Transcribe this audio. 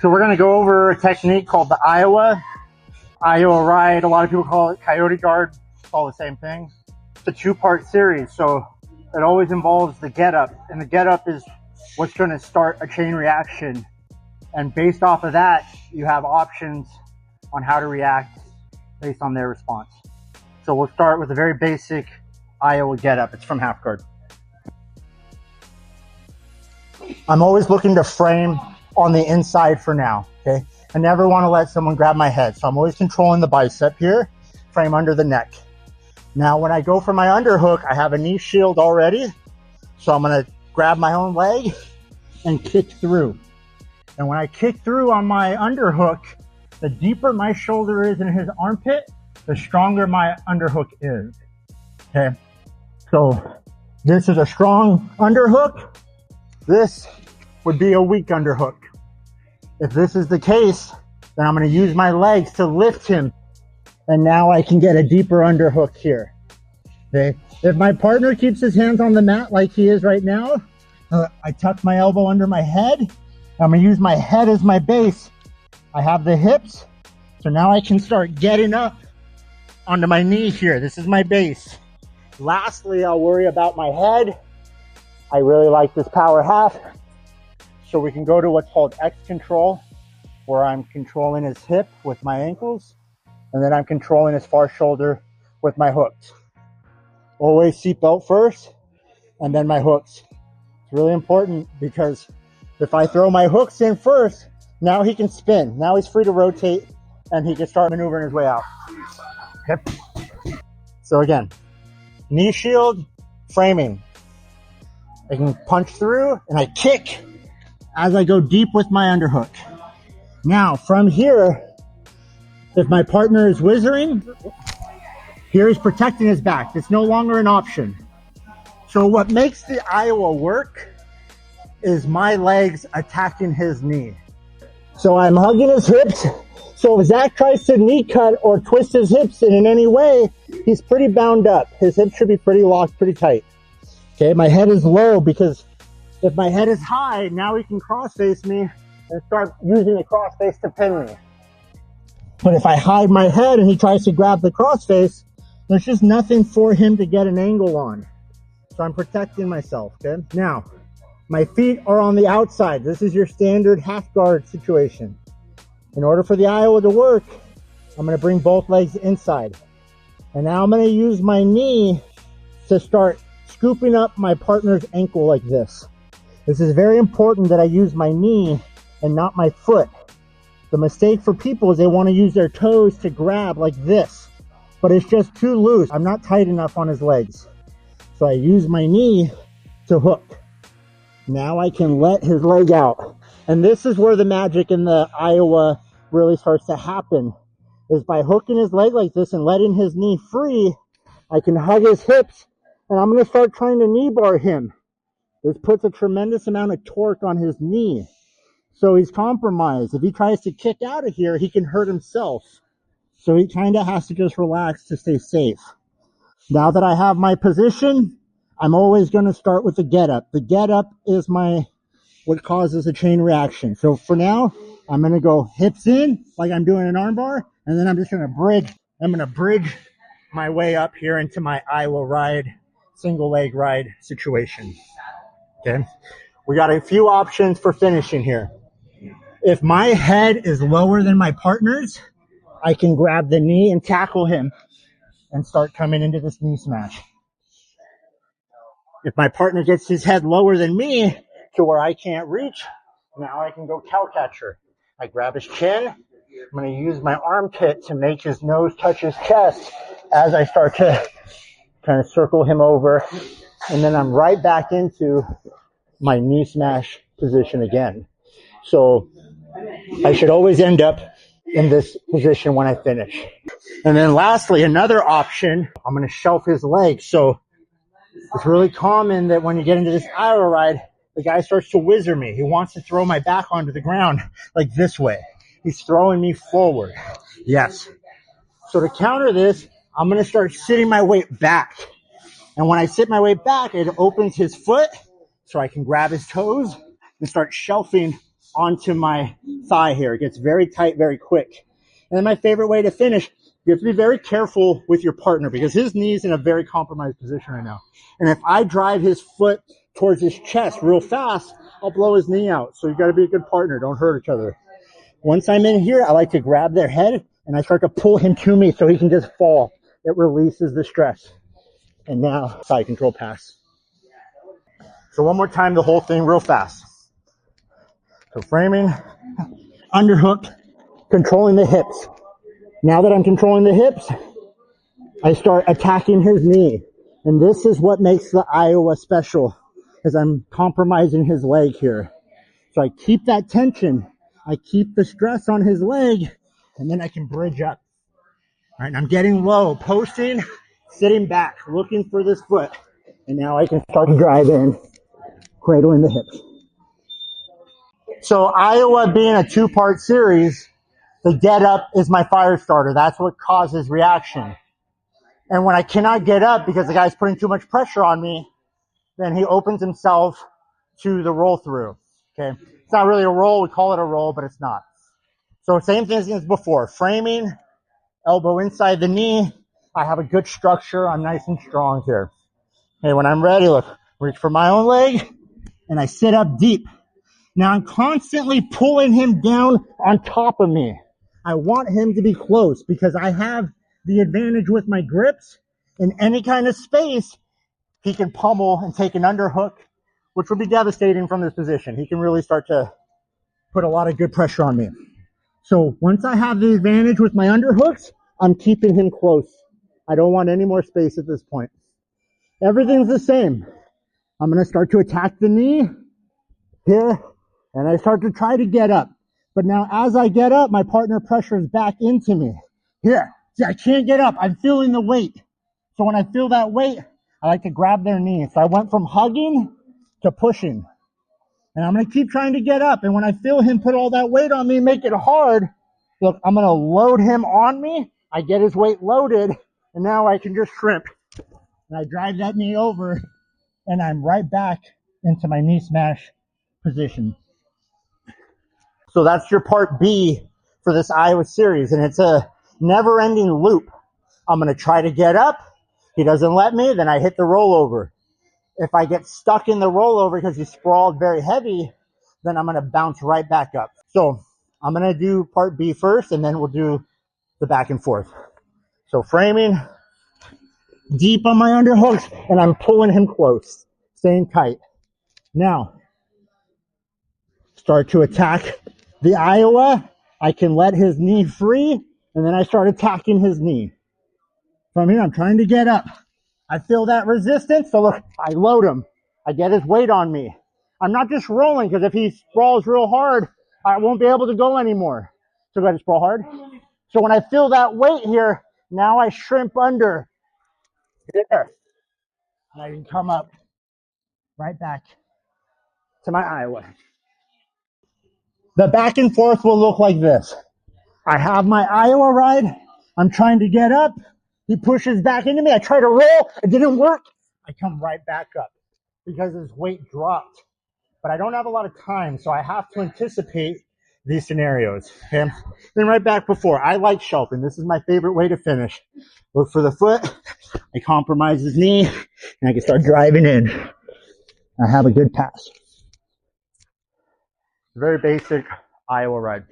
So we're going to go over a technique called the Iowa ride. A lot of people call it coyote guard. It's all the same thing. It's a two-part series, so it always involves the get up, and the get up is what's going to start a chain reaction. And based off of that, you have options on how to react based on their response. So we'll start with a very basic Iowa get up. It's from half guard. I'm always looking to frame on the inside for now, okay? I never want to let someone grab my head, so I'm always controlling the bicep here, frame under the neck. Now, when I go for my underhook, I have a knee shield already, so I'm going to grab my own leg and kick through. And when I kick through on my underhook, the deeper my shoulder is in his armpit, the stronger my underhook is, okay? So this is a strong underhook. This would be a weak underhook. If this is the case, then I'm going to use my legs to lift him. And now I can get a deeper underhook here. Okay. If my partner keeps his hands on the mat like he is right now, I tuck my elbow under my head. I'm going to use my head as my base. I have the hips. So now I can start getting up onto my knee here. This is my base. Lastly, I'll worry about my head. I really like this power half. So we can go to what's called X control, where I'm controlling his hip with my ankles, and then I'm controlling his far shoulder with my hooks. Always seatbelt first, and then my hooks. It's really important because if I throw my hooks in first, now he can spin. Now he's free to rotate, and he can start maneuvering his way out. Okay. So again, knee shield, framing. I can punch through, and I kick as I go deep with my underhook. Now, from here, if my partner is whizzing, here he's protecting his back. It's no longer an option. So what makes the Iowa work is my legs attacking his knee. So I'm hugging his hips. So if Zach tries to knee cut or twist his hips in any way, he's pretty bound up. His hips should be pretty locked, pretty tight. Okay, my head is low because if my head is high, now he can cross face me and start using the cross face to pin me. But if I hide my head and he tries to grab the cross face, there's just nothing for him to get an angle on. So I'm protecting myself, okay? Now, my feet are on the outside. This is your standard half guard situation. In order for the Iowa to work, I'm gonna bring both legs inside. And now I'm gonna use my knee to start scooping up my partner's ankle like this. This is very important that I use my knee and not my foot. The mistake for people is they want to use their toes to grab like this, but it's just too loose. I'm not tight enough on his legs. So I use my knee to hook. Now I can let his leg out. And this is where the magic in the Iowa really starts to happen, is by hooking his leg like this and letting his knee free, I can hug his hips, and I'm going to start trying to knee bar him. This puts a tremendous amount of torque on his knee. So he's compromised. If he tries to kick out of here, he can hurt himself. So he kind of has to just relax to stay safe. Now that I have my position, I'm always going to start with the get up. The get up is what causes a chain reaction. So for now, I'm going to go hips in like I'm doing an arm bar, and then I'm just going to bridge. I'm going to bridge my way up here into my Iowa ride, single leg ride situation. Okay, we got a few options for finishing here. If my head is lower than my partner's, I can grab the knee and tackle him and start coming into this knee smash. If my partner gets his head lower than me to where I can't reach, now I can go cow catcher. I grab his chin. I'm going to use my armpit to make his nose touch his chest as I start to kind of circle him over. And then I'm right back into my knee smash position again. So I should always end up in this position when I finish. And then lastly, another option, I'm going to shelf his legs. So it's really common that when you get into this Iowa ride, the guy starts to whizzer me. He wants to throw my back onto the ground like this way. He's throwing me forward. Yes. So to counter this, I'm going to start sitting my weight back. And when I sit my weight back, it opens his foot so I can grab his toes and start shelving onto my thigh here. It gets very tight very quick. And then my favorite way to finish, you have to be very careful with your partner because his knee's in a very compromised position right now. And if I drive his foot towards his chest real fast, I'll blow his knee out. So you got to be a good partner. Don't hurt each other. Once I'm in here, I like to grab their head and I start to pull him to me so he can just fall. It releases the stress. And now side control pass. So one more time, the whole thing real fast. So framing, underhook, controlling the hips. Now that I'm controlling the hips, I start attacking his knee. And this is what makes the Iowa special, is I'm compromising his leg here. So I keep that tension. I keep the stress on his leg, and then I can bridge up. All right, and I'm getting low, posting, sitting back, looking for this foot. And now I can start to drive in, cradling the hips. So Iowa being a two-part series, the get up is my fire starter. That's what causes reaction. And when I cannot get up because the guy's putting too much pressure on me, then he opens himself to the roll through. Okay. It's not really a roll. We call it a roll, but it's not. So same thing as before. Framing, elbow inside the knee. I have a good structure. I'm nice and strong here. Okay. When I'm ready, look, reach for my own leg and I sit up deep. Now I'm constantly pulling him down on top of me. I want him to be close because I have the advantage with my grips. In any kind of space, he can pummel and take an underhook, which would be devastating from this position. He can really start to put a lot of good pressure on me. So once I have the advantage with my underhooks, I'm keeping him close. I don't want any more space at this point. Everything's the same. I'm going to start to attack the knee here, and I start to try to get up. But now as I get up, my partner pressures back into me. Here, see, I can't get up. I'm feeling the weight. So when I feel that weight, I like to grab their knee. So I went from hugging to pushing. And I'm going to keep trying to get up. And when I feel him put all that weight on me, make it hard, look, I'm going to load him on me. I get his weight loaded, and now I can just shrimp. And I drive that knee over, and I'm right back into my knee smash position. So that's your part B for this Iowa series, and it's a never-ending loop. I'm going to try to get up. He doesn't let me, then I hit the rollover. If I get stuck in the rollover because he's sprawled very heavy, then I'm going to bounce right back up. So I'm going to do part B first, and then we'll do the back and forth. So framing, deep on my underhooks, and I'm pulling him close, staying tight. Now, start to attack the Iowa. I can let his knee free, and then I start attacking his knee. From here, I'm trying to get up. I feel that resistance, so look, I load him. I get his weight on me. I'm not just rolling, because if he sprawls real hard, I won't be able to go anymore. So go ahead and sprawl hard. So when I feel that weight here, now I shrimp under. There. And I can come up right back to my Iowa. The back and forth will look like this. I have my Iowa ride. I'm trying to get up. He pushes back into me. I try to roll. It didn't work. I come right back up because his weight dropped. But I don't have a lot of time, so I have to anticipate these scenarios. Okay? Then right back before. I like shelving. This is my favorite way to finish. Look for the foot. I compromise his knee, and I can start driving in. I have a good pass. Very basic Iowa ride.